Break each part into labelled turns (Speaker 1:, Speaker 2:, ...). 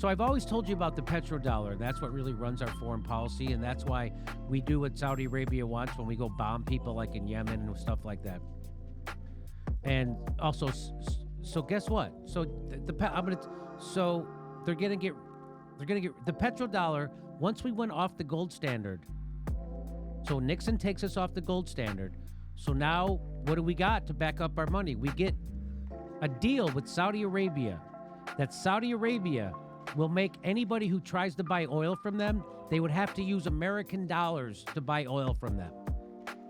Speaker 1: So I've always told you about the petrodollar. That's what really runs our foreign policy, and that's why we do what Saudi Arabia wants when we go bomb people like in Yemen and stuff like that. And also, so guess what? So they're gonna get the petrodollar once we went off the gold standard. So Nixon takes us off the gold standard. So now what do we got to back up our money? We get a deal with Saudi Arabia that Saudi Arabia will make anybody who tries to buy oil from them, they would have to use American dollars to buy oil from them.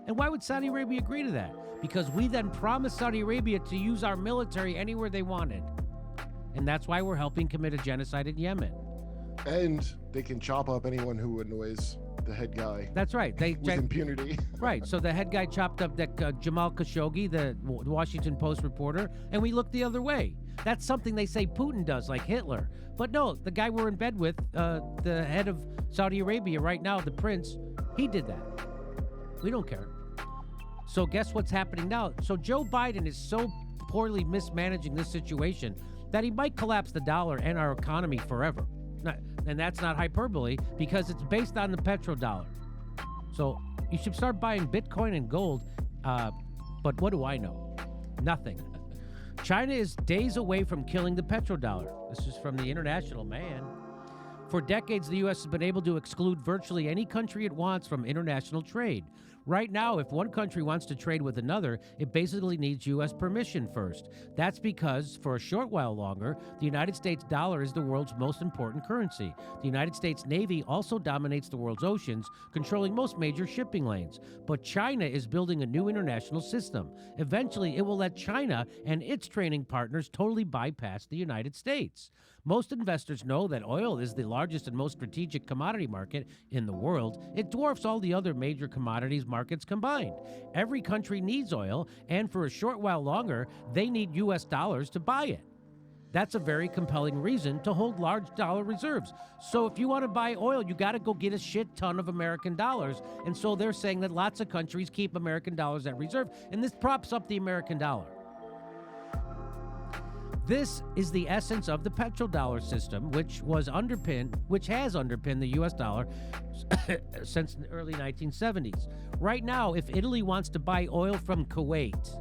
Speaker 1: And why would Saudi Arabia agree to that? Because we then promised Saudi Arabia to use our military anywhere they wanted. And that's why we're helping commit a genocide in Yemen.
Speaker 2: And they can chop up anyone who annoys the head guy.
Speaker 1: That's right.
Speaker 2: With impunity.
Speaker 1: Right. So the head guy chopped up that Jamal Khashoggi, the Washington Post reporter, and we looked the other way. That's something they say Putin does, like Hitler. But no, the guy we're in bed with, the head of Saudi Arabia right now, the prince, he did that. We don't care. So guess what's happening now? So Joe Biden is so poorly mismanaging this situation that he might collapse the dollar and our economy forever. And that's not hyperbole, because it's based on the petrodollar. So you should start buying Bitcoin and gold. But what do I know? Nothing. China is days away from killing the petrodollar. This is from the International Man. For decades, the U.S. has been able to exclude virtually any country it wants from international trade. Right now, if one country wants to trade with another, it basically needs U.S. permission first. That's because, for a short while longer, the United States dollar is the world's most important currency. The United States Navy also dominates the world's oceans, controlling most major shipping lanes. But China is building a new international system. Eventually, it will let China and its trading partners totally bypass the United States. Most investors know that oil is the largest and most strategic commodity market in the world. It dwarfs all the other major commodities markets combined. Every country needs oil, and for a short while longer, they need U.S. dollars to buy it. That's a very compelling reason to hold large dollar reserves. So if you want to buy oil, you got to go get a shit ton of American dollars. And so they're saying that lots of countries keep American dollars at reserve, and this props up the American dollar. This is the essence of the petrodollar system, which has underpinned the U.S. dollar since the early 1970s. Right now, if Italy wants to buy oil from Kuwait,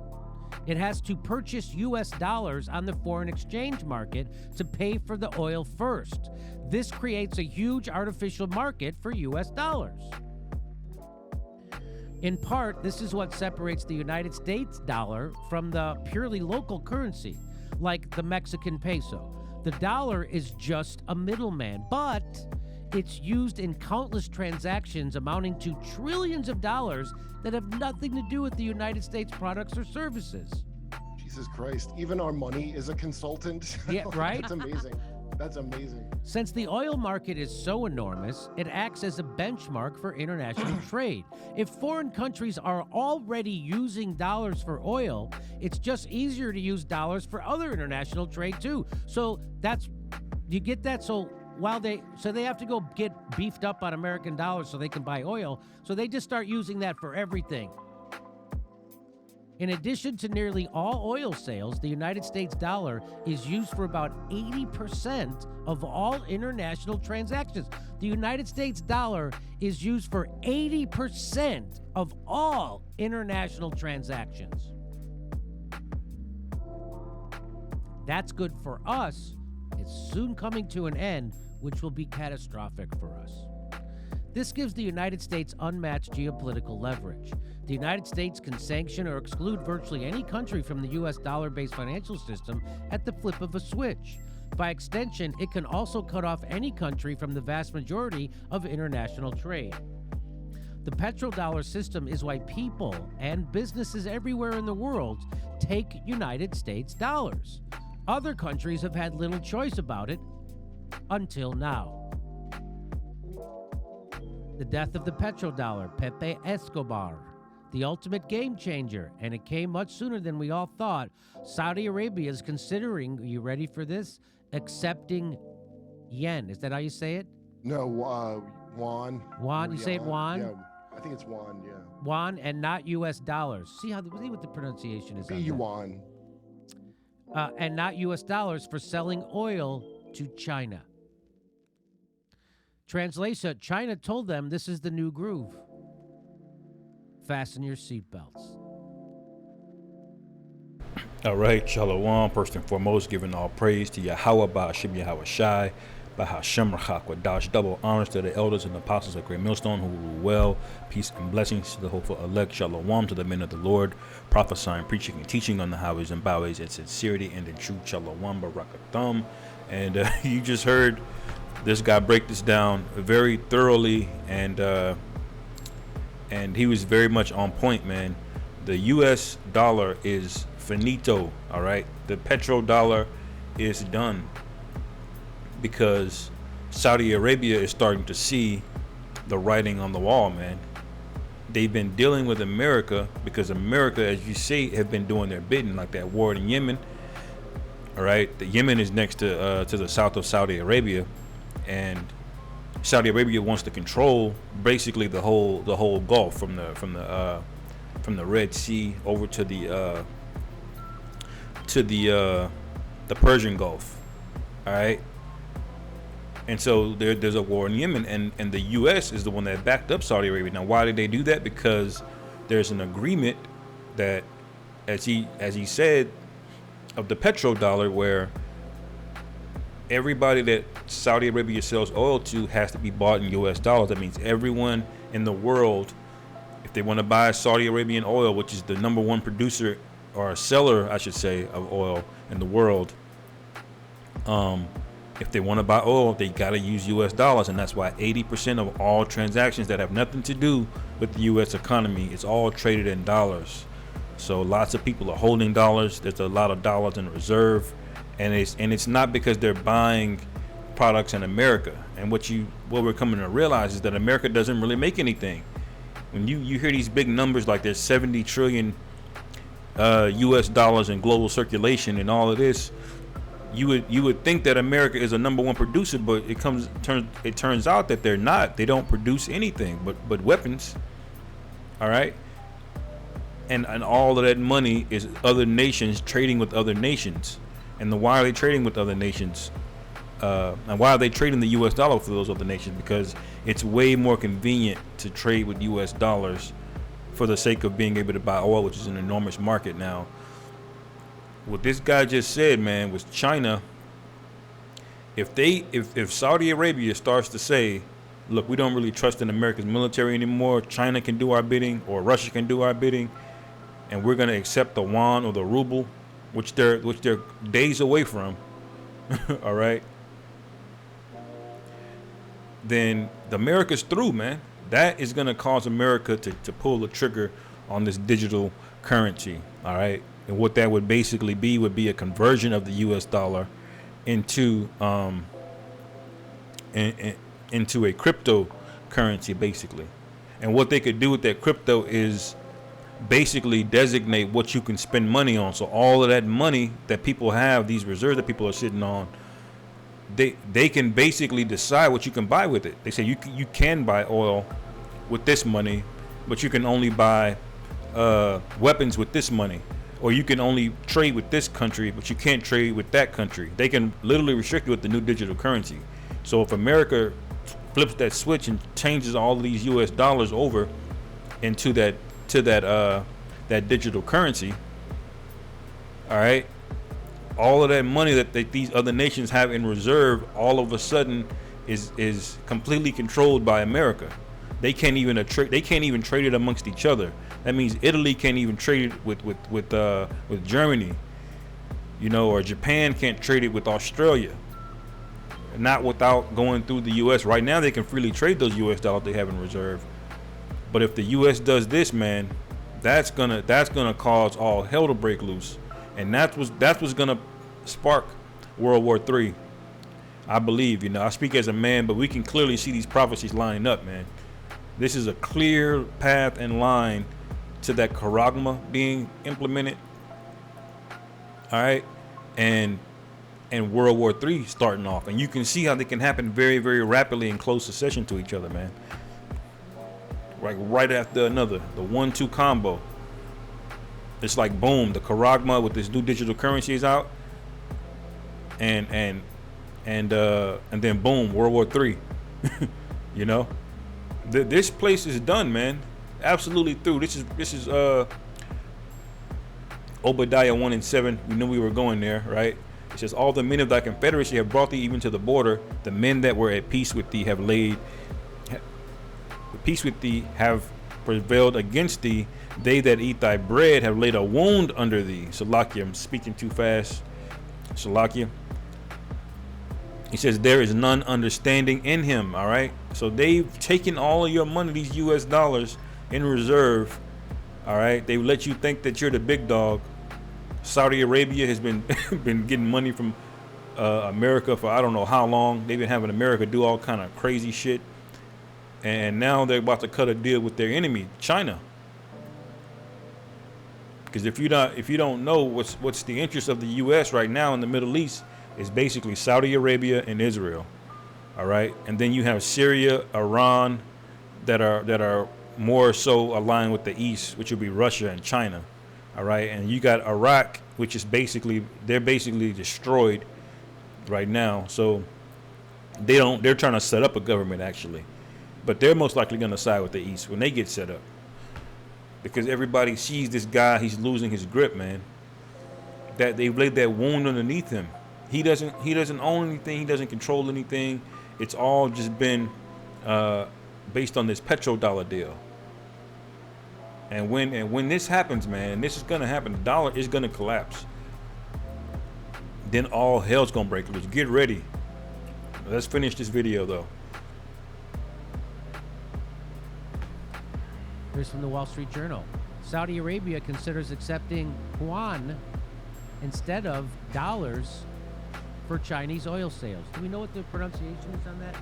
Speaker 1: it has to purchase U.S. dollars on the foreign exchange market to pay for the oil first. This creates a huge artificial market for U.S. dollars. In part, this is what separates the United States dollar from the purely local currency, like the Mexican peso. The dollar is just a middleman, but it's used in countless transactions amounting to trillions of dollars that have nothing to do with the United States products or services.
Speaker 2: Jesus Christ. Even our money is a consultant.
Speaker 1: Yeah, right?
Speaker 2: That's amazing. That's amazing.
Speaker 1: Since the oil market is so enormous, it acts as a benchmark for international trade. If foreign countries are already using dollars for oil, it's just easier to use dollars for other international trade too. So you get that? So they have to go get beefed up on American dollars so they can buy oil. So they just start using that for everything. In addition to nearly all oil sales, the United States dollar is used for about 80% of all international transactions. The United States dollar is used for 80% of all international transactions. That's good for us. It's soon coming to an end, which will be catastrophic for us. This gives the United States unmatched geopolitical leverage. The United States can sanction or exclude virtually any country from the U.S. dollar-based financial system at the flip of a switch. By extension, it can also cut off any country from the vast majority of international trade. The petrodollar system is why people and businesses everywhere in the world take United States dollars. Other countries have had little choice about it until now. The death of the petrodollar, Pepe Escobar, the ultimate game changer, and it came much sooner than we all thought. Saudi Arabia is considering, are you ready for this, accepting yen. Is that how you say it?
Speaker 2: No, yuan.
Speaker 1: Yuan, you say it yuan?
Speaker 2: Yeah, I think it's yuan, yeah.
Speaker 1: Yuan and not U.S. dollars. See what the pronunciation is on that.
Speaker 2: Yuan.
Speaker 1: And not U.S. dollars for selling oil to China. Translation, China told them this is the new groove. Fasten your seatbelts.
Speaker 3: All right, Shalom. First and foremost, giving all praise to Yahawah, bahasham, Yahawashi, bahasham, Dash. Double honors to the elders and apostles of Great Millstone who rule well. Peace and blessings to the hopeful elect. Shalom to the men of the Lord, prophesying, preaching, and teaching on the highways and byways in sincerity and in truth. Shalom, barakathum. And you just heard this guy break this down very thoroughly, and he was very much on point, man. The U.S. dollar is finito, all right? The petrodollar is done because Saudi Arabia is starting to see the writing on the wall, man. They've been dealing with America because America, as you say, have been doing their bidding, like that war in Yemen, all right? The Yemen is next to the south of Saudi Arabia, and Saudi Arabia wants to control basically the whole Gulf from the Red Sea over to the Persian Gulf, all right? And so there's a war in Yemen, and the U.S. is the one that backed up Saudi Arabia. Now, why did they do that? Because there's an agreement that, as he said, of the petrodollar, where everybody that Saudi Arabia sells oil to has to be bought in U.S. dollars. That means everyone in the world, if they want to buy Saudi Arabian oil, which is the number one producer or seller, I should say, of oil in the world, if they want to buy oil, they got to use U.S. dollars. And that's why 80% of all transactions that have nothing to do with the U.S. economy is all traded in dollars. So lots of people are holding dollars. There's a lot of dollars in reserve. And it's not because they're buying products in America. And what we're coming to realize is that America doesn't really make anything. When you hear these big numbers like there's 70 trillion U.S. dollars in global circulation and all of this, you would think that America is a number one producer, but it turns out that they're not. They don't produce anything but weapons. All right. And all of that money is other nations trading with other nations. And why are they trading with other nations? And why are they trading the U.S. dollar for those other nations? Because it's way more convenient to trade with U.S. dollars for the sake of being able to buy oil, which is an enormous market now. What this guy just said, man, was China. If Saudi Arabia starts to say, look, we don't really trust in America's military anymore, China can do our bidding or Russia can do our bidding, and we're going to accept the yuan or the ruble, which they're days away from, all right, then America's through, man. That is going to cause America to pull the trigger on this digital currency, all right? And what that would basically be would be a conversion of the U.S. dollar into a cryptocurrency, basically. And what they could do with that crypto is basically designate what you can spend money on. So all of that money that people have, these reserves that people are sitting on, they can basically decide what you can buy with it. They say you can buy oil with this money, but you can only buy weapons with this money, or you can only trade with this country, but you can't trade with that country. They can literally restrict you with the new digital currency. So if America flips that switch and changes all of these U.S. dollars over into that digital currency, all right, all of that money that these other nations have in reserve all of a sudden is completely controlled by America. They can't even trade it amongst each other. That means Italy can't even trade it with Germany, or Japan can't trade it with Australia, not without going through the U.S. Right now they can freely trade those U.S. dollars they have in reserve. But if the U.S. does this, man, that's gonna cause all hell to break loose, and that's what's gonna spark World War III. I believe, I speak as a man, but we can clearly see these prophecies lining up, man. This is a clear path and line to that Charagma being implemented. All right, and World War III starting off, and you can see how they can happen very, very rapidly in close succession to each other, man. Like right after another, the 1-2 combo. It's like boom, the Charagma with this new digital currency is out, and then boom, World War III. You know, this place is done, man. Absolutely through. This is Obadiah 1:7. We knew we were going there, right? It says, all the men of thy confederacy have brought thee even to the border. The men that were at peace with thee have peace with thee have prevailed against thee. They that eat thy bread have laid a wound under thee. Salakia, I'm speaking too fast. Salakia. He says, there is none understanding in him. All right. So they've taken all of your money, these US dollars in reserve. All right. They let you think that you're the big dog. Saudi Arabia has been been getting money from America for I don't know how long. They've been having America do all kind of crazy shit. And now they're about to cut a deal with their enemy, China. Because if you don't know what's the interest of the U.S. right now in the Middle East is basically Saudi Arabia and Israel, all right, and then you have Syria, Iran, that are more so aligned with the East, which would be Russia and China, all right, and you got Iraq, which is they're basically destroyed right now. So they're trying to set up a government actually, but they're most likely going to side with the East when they get set up. Because everybody sees this guy, he's losing his grip, man. That they've laid that wound underneath him. He doesn't own anything. He doesn't control anything. It's all just been based on this petrodollar deal. And when this happens, man, this is gonna happen. The dollar is gonna collapse. Then all hell's gonna break loose. Get ready. Let's finish this video though.
Speaker 1: Here's from the Wall Street Journal. Saudi Arabia considers accepting yuan instead of dollars for Chinese oil sales. Do we know what the pronunciation is on that?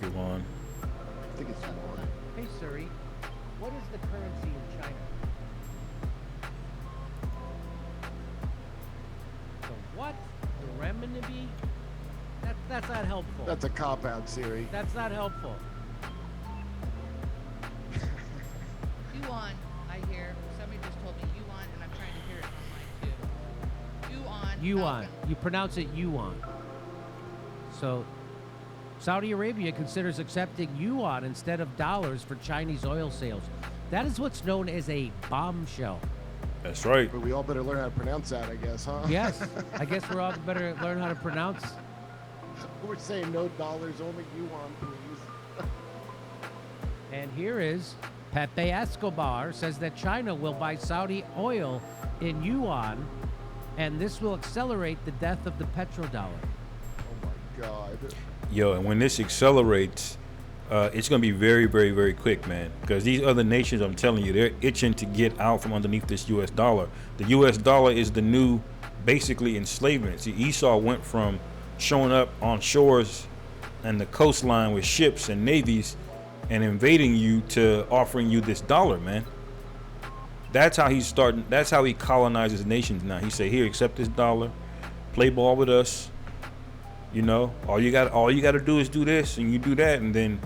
Speaker 3: Yuan.
Speaker 2: I think it's more.
Speaker 1: Hey Siri, what is the currency in China? The what? The renminbi? That's not helpful.
Speaker 2: That's a cop-out, Siri.
Speaker 1: That's not helpful.
Speaker 4: Yuan, I hear. Somebody just told me yuan, and I'm trying to hear it online too.
Speaker 1: Yuan.
Speaker 4: Falcon.
Speaker 1: You pronounce it yuan. So, Saudi Arabia considers accepting yuan instead of dollars for Chinese oil sales. That is what's known as a bombshell.
Speaker 3: That's right.
Speaker 2: But we all better learn how to pronounce that, I guess, huh?
Speaker 1: Yes, I guess we're all better learn how to pronounce.
Speaker 2: We're saying no dollars, only yuan, please.
Speaker 1: And here is Pepe Escobar says that China will buy Saudi oil in yuan, and this will accelerate the death of the petrodollar.
Speaker 2: Oh my God.
Speaker 3: Yo, and when this accelerates, it's going to be very, very, very quick, man. Because these other nations, I'm telling you, they're itching to get out from underneath this U.S. dollar. The U.S. dollar is the new, basically, enslavement. See, Esau went from showing up on shores and the coastline with ships and navies and invading you to offering you this dollar, man. That's how he's starting. That's how he colonizes nations now. He say, here, accept this dollar, play ball with us. You know, all you got to do is do this, and you do that, and then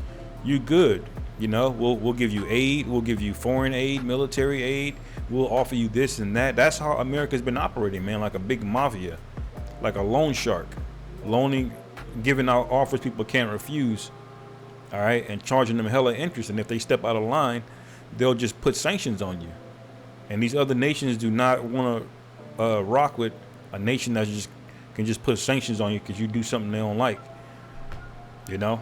Speaker 3: you good. You know, we'll give you aid, we'll give you foreign aid, military aid, we'll offer you this and that. That's how America's been operating, man, like a big mafia, like a loan shark, giving out offers people can't refuse. All right, and charging them hella interest, and if they step out of line, they'll just put sanctions on you. And these other nations do not want to rock with a nation that can just put sanctions on you because you do something they don't like. You know?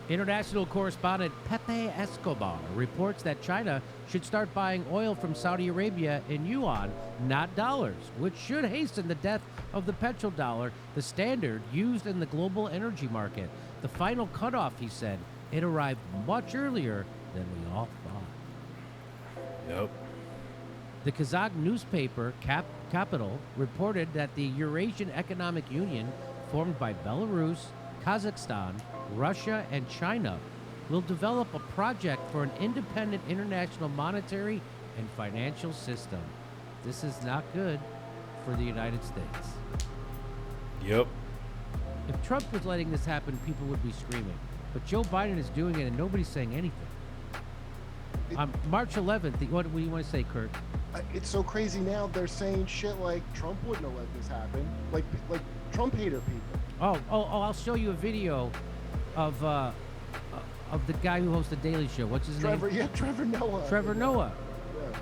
Speaker 1: International correspondent Pepe Escobar reports that China should start buying oil from Saudi Arabia in yuan, not dollars, which should hasten the death of the petrodollar, the standard used in the global energy market. The final cutoff, he said, it arrived much earlier than we all thought.
Speaker 3: Yep.
Speaker 1: The Kazakh newspaper Capital reported that the Eurasian Economic Union, formed by Belarus, Kazakhstan, Russia, and China, will develop a project for an independent international monetary and financial system. This is not good for the United States.
Speaker 3: Yep.
Speaker 1: If Trump was letting this happen, people would be screaming. But Joe Biden is doing it, and nobody's saying anything. On March 11th, what do you want to say, Kurt?
Speaker 2: It's so crazy now. They're saying shit like Trump wouldn't have let this happen. Like Trump hater people.
Speaker 1: Oh! I'll show you a video of the guy who hosts the Daily Show. What's his
Speaker 2: Trevor,
Speaker 1: name?
Speaker 2: yeah, Trevor Noah.
Speaker 1: Trevor Noah.
Speaker 2: Yeah.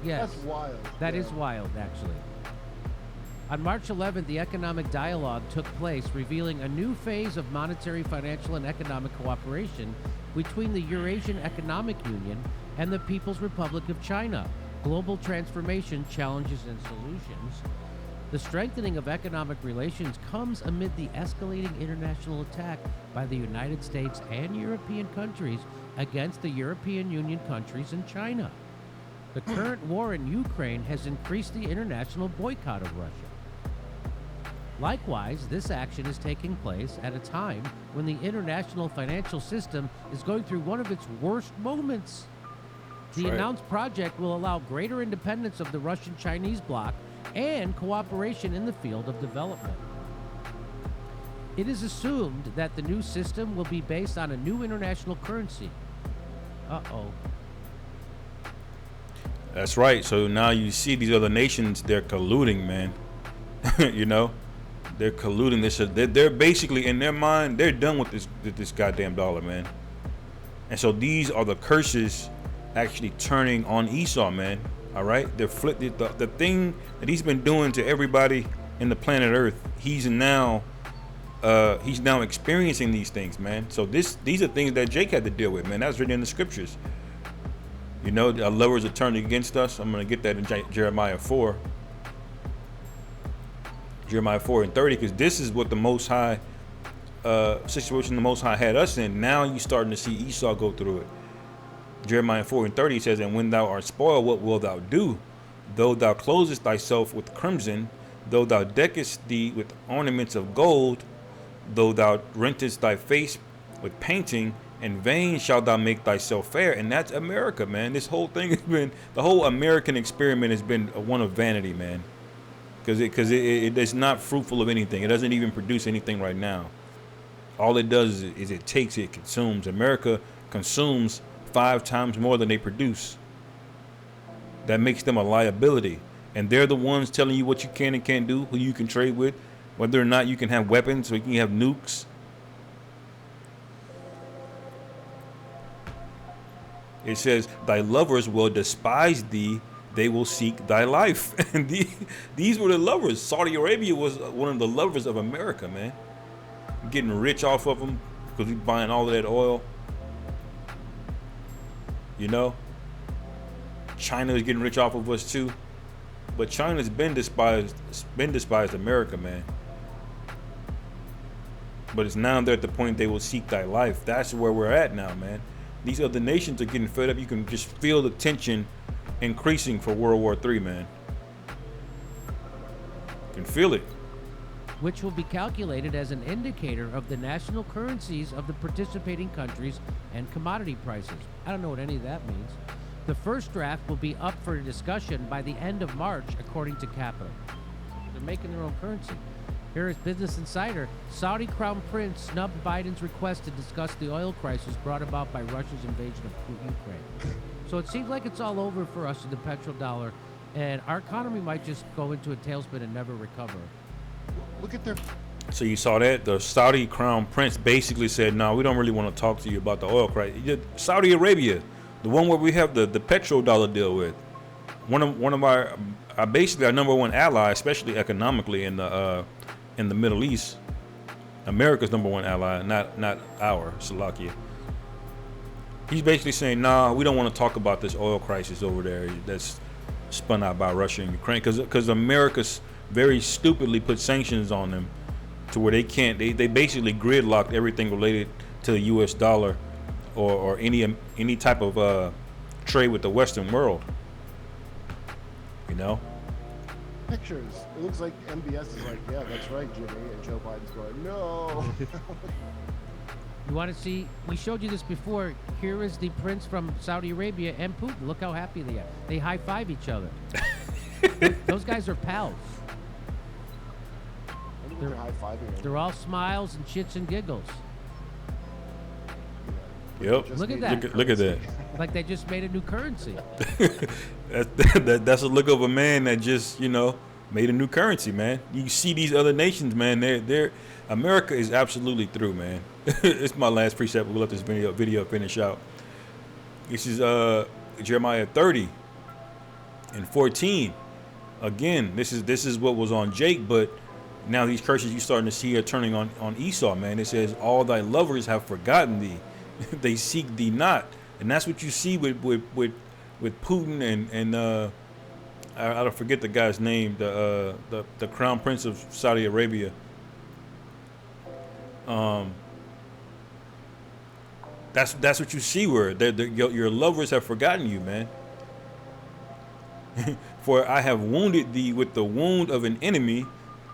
Speaker 1: Yes.
Speaker 2: That's wild.
Speaker 1: That
Speaker 2: yeah.
Speaker 1: is wild, actually. On March 11th, the economic dialogue took place, revealing a new phase of monetary, financial, and economic cooperation between the Eurasian Economic Union and the People's Republic of China. Global transformation, challenges, and solutions. The strengthening of economic relations comes amid the escalating international attack by the United States and European countries against the European Union countries and China. The current war in Ukraine has increased the international boycott of Russia. Likewise, this action is taking place at a time when the international financial system is going through one of its worst moments. The
Speaker 3: Right.
Speaker 1: announced project will allow greater independence of the Russian-Chinese bloc and cooperation in the field of development. It is assumed that the new system will be based on a new international currency. Uh-oh.
Speaker 3: That's right. So now you see these other nations, they're colluding, man. You know, they're colluding. They're basically, in their mind, they're done with this goddamn dollar, man. And so these are the curses actually turning on Esau, man. All right, they're the thing that he's been doing to everybody in the planet Earth. He's now experiencing these things, man. So these are things that Jake had to deal with, man. That's written in the scriptures. You know, our lovers are turning against us. I'm going to get that in Jeremiah 4. Jeremiah 4 and 30, because this is what the Most High situation the Most High had us in. Now you're starting to see Esau go through it. Jeremiah 4 and 30 says, and when thou art spoiled, what wilt thou do? Though thou closest thyself with crimson, though thou deckest thee with ornaments of gold, though thou rentest thy face with painting, in vain shalt thou make thyself fair. And that's America, man. This whole thing has been, the whole American experiment has been one of vanity, man. Because it is not fruitful of anything. It doesn't even produce anything right now. All it does is it takes, it consumes. America consumes 5 times more than they produce. That makes them a liability. And they're the ones telling you what you can and can't do, who you can trade with, whether or not you can have weapons, or you can have nukes. It says, thy lovers will despise thee, they will seek thy life. And these were the lovers. Saudi Arabia was one of the lovers of America, man. Getting rich off of them because we're buying all of that oil. You know, China is getting rich off of us too. But China's been despised America, man. But it's now they're at the point they will seek thy life. That's where we're at now, man. These other nations are getting fed up. You can just feel the tension increasing for World War III, man. You can feel it.
Speaker 1: Which will be calculated as an indicator of the national currencies of the participating countries and commodity prices. I don't know what any of that means. The first draft will be up for discussion by the end of March, according to Capital. They're making their own currency. Here is Business Insider. Saudi Crown Prince snubbed Biden's request to discuss the oil crisis brought about by Russia's invasion of Ukraine. So it seems like it's all over for us in the petrodollar, and our economy might just go into a tailspin and never recover.
Speaker 2: Look at their.
Speaker 3: So you saw that the Saudi Crown Prince basically said, "No, we don't really want to talk to you about the oil crisis." Saudi Arabia, the one where we have the petrodollar deal with, one of our basically our number one ally, especially economically in the Middle East. America's number one ally, not our Slovakia. He's basically saying, "Nah, we don't want to talk about this oil crisis over there that's spun out by Russia and Ukraine, because America's very stupidly put sanctions on them to where they can't. They basically gridlocked everything related to the U.S. dollar or any type of trade with the Western world. You know."
Speaker 2: Pictures. It looks like MBS is like, yeah, that's right, Jimmy, and Joe Biden's going, no.
Speaker 1: You want to see? We showed you this before. Here is the prince from Saudi Arabia and Putin. Look how happy they are. They high-five each other. Those guys are pals.
Speaker 2: They're high-fiving.
Speaker 1: They're all smiles and shits and giggles.
Speaker 3: Yep.
Speaker 1: Look at that.
Speaker 3: Look at that.
Speaker 1: Like they just made a new currency.
Speaker 3: That's a look of a man that just, made a new currency, man. You see these other nations, man. They're America is absolutely through, man. It's my last precept. We'll let this video finish out. This is Jeremiah 30 and 14. Again, this is what was on Jake, but now these curses you starting to see are turning on Esau, man. It says, all thy lovers have forgotten thee. They seek thee not. And that's what you see with Putin and I don't forget the guy's name, the crown prince of Saudi Arabia. That's what you see where your lovers have forgotten you, man. For I have wounded thee with the wound of an enemy,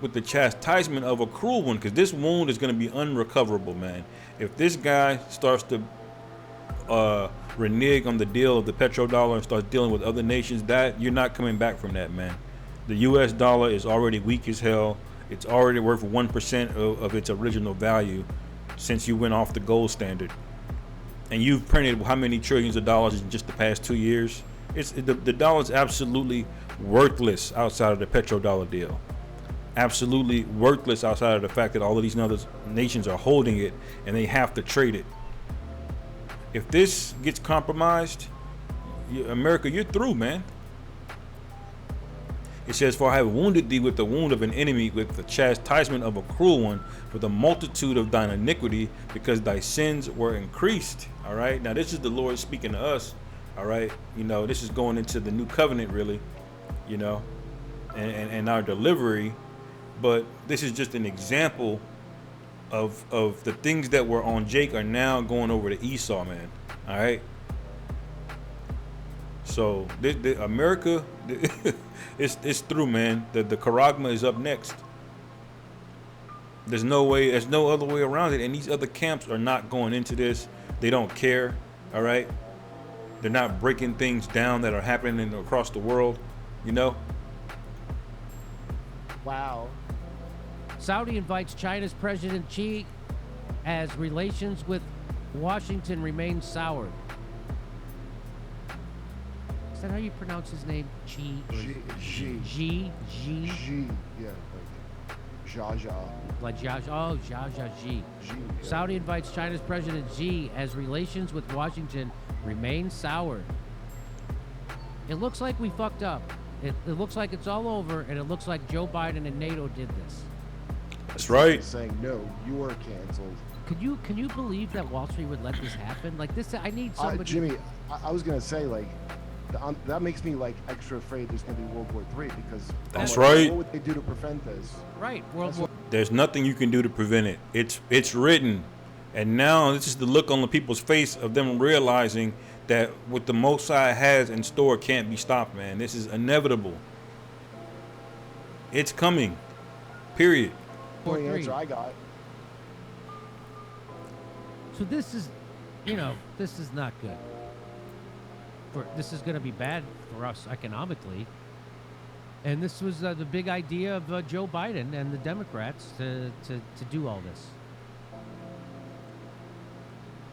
Speaker 3: with the chastisement of a cruel one. Because this wound is going to be unrecoverable, man. If this guy starts to renege on the deal of the petrodollar and starts dealing with other nations, that you're not coming back from that, man. The U.S. dollar is already weak as hell. It's already worth 1% of its original value since you went off the gold standard. And you've printed how many trillions of dollars in just the past 2 years? The dollar is absolutely worthless outside of the petrodollar deal. Absolutely worthless outside of the fact that all of these other nations are holding it and they have to trade it. If this gets compromised, America, you're through, man. It says, for I have wounded thee with the wound of an enemy, with the chastisement of a cruel one, for the multitude of thine iniquity, because thy sins were increased. All right. Now, this is the Lord speaking to us. All right. You know, this is going into the new covenant, really, you know, and our delivery. But this is just an example of the things that were on Jake are now going over to Esau, man. All right. So America, it's through, man. The Charagma is up next. There's no other way around it. And these other camps are not going into this. They don't care. All right. They're not breaking things down that are happening across the world, you know.
Speaker 2: Wow.
Speaker 1: Saudi invites China's President Xi as relations with Washington remain soured. Is that how you pronounce his name? Xi?
Speaker 2: Xi. Yeah, like Zha.
Speaker 1: Like Zha Xi.
Speaker 2: Yeah.
Speaker 1: Saudi invites China's President Xi as relations with Washington remain soured. It looks like we fucked up. It looks like it's all over, and it looks like Joe Biden and NATO did this.
Speaker 3: That's right.
Speaker 2: Saying no, you are canceled.
Speaker 1: Can you believe that Wall Street would let this happen? Like this, I need somebody.
Speaker 2: Jimmy, I was gonna say like that makes me like extra afraid there's gonna be World War III because
Speaker 3: that's
Speaker 2: like,
Speaker 3: right.
Speaker 2: What would they do to prevent this?
Speaker 1: Right, World War.
Speaker 3: There's nothing you can do to prevent it. It's written, and now this is the look on the people's face of them realizing that what the Most High has in store can't be stopped, man. This is inevitable. It's coming. Period.
Speaker 2: The only answer I got.
Speaker 1: So this is, this is not good. This is going to be bad for us economically. And this was the big idea of Joe Biden and the Democrats to do all this.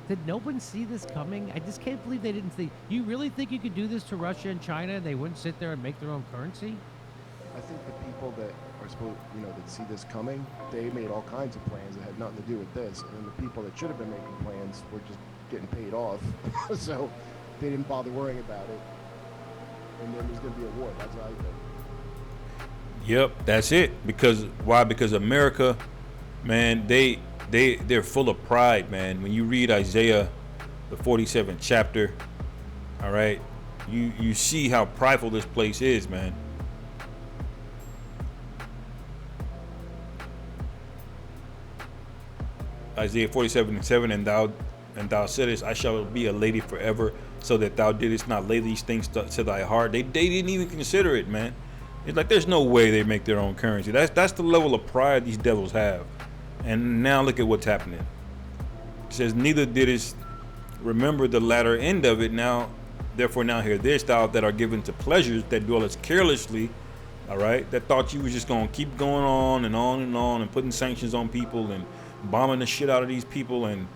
Speaker 1: Did no one see this coming? I just can't believe they didn't think. You really think you could do this to Russia and China and they wouldn't sit there and make their own currency?
Speaker 2: I think the people that are supposed, that see this coming, they made all kinds of plans that had nothing to do with this. And then the people that should have been making plans were just getting paid off. So they didn't bother worrying about it. And then there's going to be a war. That's what I think.
Speaker 3: Yep, that's it. Because why? Because America, man, they're full of pride, man. When you read Isaiah, the 47th chapter, all right, you see how prideful this place is, man. Isaiah 47:7, and thou saidest, I shall be a lady forever, so that thou didst not lay these things to thy heart. They didn't even consider it, man. It's like there's no way they make their own currency. That's the level of pride these devils have. And now look at what's happening. It says, neither didst remember the latter end of it. Now, therefore now hear this, thou that are given to pleasures that dwellest carelessly, all right, that thought you was just going to keep going on and on and on and putting sanctions on people and bombing the shit out of these people and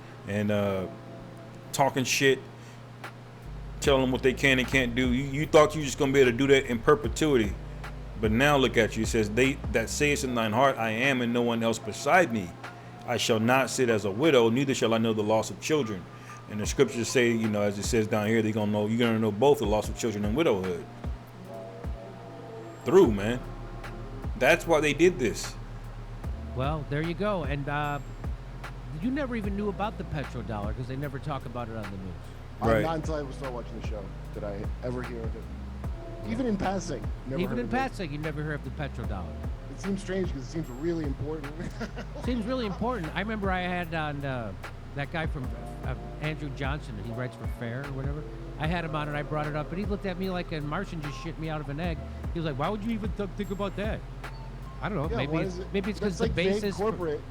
Speaker 3: talking shit, telling them what they can and can't do. You thought you were just going to be able to do that in perpetuity. But now look at you. It says, they that sayest in thine heart, I am, and no one else beside me. I shall not sit as a widow, neither shall I know the loss of children. And the scriptures say, you know, as it says down here, you're gonna know both the loss of children and widowhood. Through, man. That's why they did this.
Speaker 1: Well, there you go. And you never even knew about the petrodollar because they never talk about it on the news.
Speaker 3: Right.
Speaker 2: Not until I started watching the show did I ever hear of it. Even in passing. Never
Speaker 1: Even
Speaker 2: heard
Speaker 1: in
Speaker 2: of it.
Speaker 1: passing, you never heard of the petrodollar.
Speaker 2: It seems strange because it seems really important.
Speaker 1: Seems really important. I remember I had on that guy from Andrew Johnson, he writes for Fair or whatever. I had him on and I brought it up, and he looked at me like a Martian just shit me out of an egg. He was like, "Why would you even think about that?" I don't know.
Speaker 2: Yeah,
Speaker 1: maybe
Speaker 2: why
Speaker 1: it's
Speaker 2: is it-
Speaker 1: maybe it's because
Speaker 2: that's
Speaker 1: the
Speaker 2: like vague
Speaker 1: basis.
Speaker 2: corporate.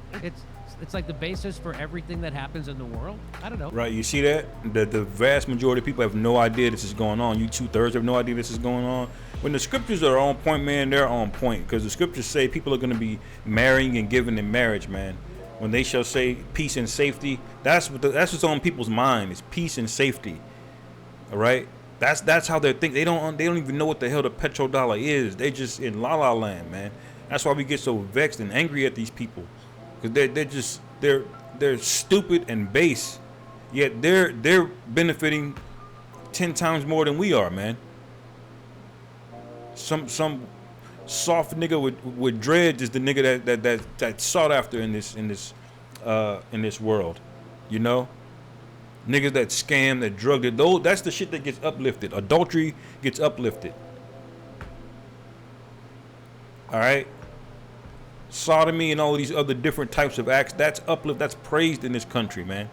Speaker 1: It's like the basis for everything that happens in the world. I don't know.
Speaker 3: Right, you see that? The vast majority of people have no idea this is going on. You 2/3 have no idea this is going on. When the scriptures are on point, man, they're on point. Because the scriptures say people are going to be marrying and giving in marriage, man. When they shall say peace and safety, that's what's on people's mind, is peace and safety. All right? That's how they think. They don't even know what the hell the petrodollar is. They just in la la land, man. That's why we get so vexed and angry at these people. Because they're stupid and base, yet they're benefiting 10 times more than we are, man. Some soft nigga with dreads is the nigga that's sought after in this world, you know. Niggas that scam, that drug it, that's the shit that gets uplifted. Adultery gets uplifted. All right. Sodomy and all of these other different types of acts, that's uplift, that's praised in this country, man.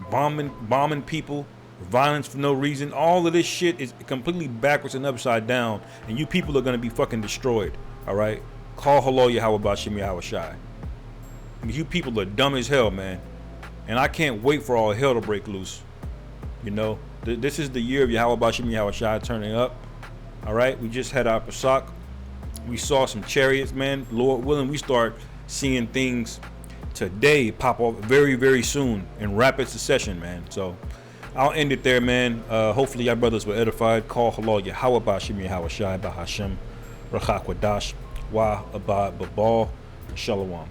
Speaker 3: Bombing people, violence for no reason, all of this shit is completely backwards and upside down, and you people are gonna be fucking destroyed. All right, call halal Yahawah bahasham Yahawashi. You people are dumb as hell, man, and I can't wait for all hell to break loose. You know, this is the year of Yahawah bahasham Yahawashi turning up. All right, we just had our Pesach. We saw some chariots, man. Lord willing, we start seeing things today pop off very, very soon in rapid succession, man. So I'll end it there, man. Hopefully y'all brothers were edified. Call halal Yahawah bahasham Yahawashi bahasham Rachak Wadash Wa Abad Babal Shalom.